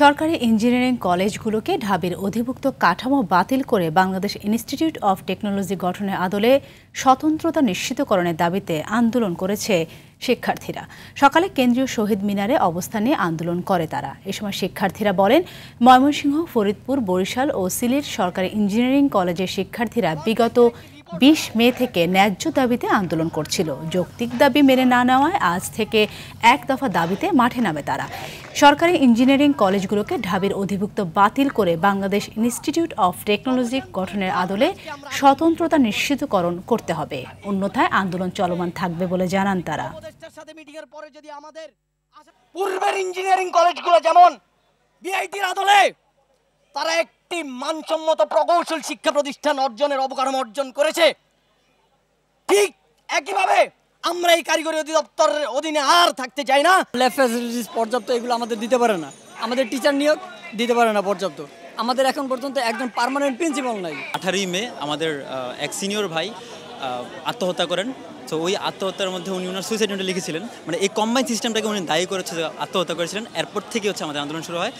সরকারি ইঞ্জিনিয়ারিং কলেজগুলোকে ঢাবির অধিভুক্ত কাঠামো বাতিল করে বাংলাদেশ ইনস্টিটিউট অব টেকনোলজি গঠনের আদলে স্বতন্ত্রতা নিশ্চিতকরণের দাবিতে আন্দোলন করেছে শিক্ষার্থীরা। সকালে কেন্দ্রীয় শহীদ মিনারে অবস্থান নিয়ে আন্দোলন করে তারা। এ সময় শিক্ষার্থীরা বলেন, ময়মনসিংহ, ফরিদপুর, বরিশাল ও সিলেট সরকারি ইঞ্জিনিয়ারিং কলেজের শিক্ষার্থীরা বিগত ২০ মে থেকে ন্যায্য দাবিতে আন্দোলন করছিল। যৌক্তিক দাবি মেনে না নেওয়ায় আজ থেকে এক দফা দাবিতে মাঠে নামে তারা। সরকারি ইঞ্জিনিয়ারিং কলেজগুলোকে ঢাবির অধিভুক্ত বাতিল করে বাংলাদেশ ইনস্টিটিউট অব টেকনোলজি গঠনের আদলে স্বতন্ত্রতা নিশ্চিতকরণ করতে হবে, অন্যথায় আন্দোলন চলমান থাকবে বলে জানান তারা। পূর্বের ইঞ্জিনিয়ারিং কলেজগুলো যেমন বিআইটির আদলে তারা একটি মানসম্মত প্রকৌশল শিক্ষা প্রতিষ্ঠান অর্জনের অবকাঠামো অর্জন করেছে, ঠিক একইভাবে আমরা এই কারিগরি অধিদপ্তরের অধীনে আর থাকতে চাই না। ল্যাব ফ্যাসিলিটিস পর্যাপ্ত এগুলো আমাদের দিতে পারে না, আমাদের টিচার নিয়োগ দিতে পারে না পর্যাপ্ত। আমাদের এখন পর্যন্ত একজন পার্মানেন্ট প্রিন্সিপাল নাই। 18 মে আমাদের এক সিনিয়র ভাই আত্মহত্যা করেন। তো ওই আত্মহত্যার মধ্যে উনি ওনার সুইসাইড নোটে লিখেছিলেন, মানে এই কম্বাইন সিস্টেমটাকে উনি দায়ী করেছে আত্মহত্যা করেছিলেন। এরপর থেকে আমাদের আন্দোলন শুরু হয়।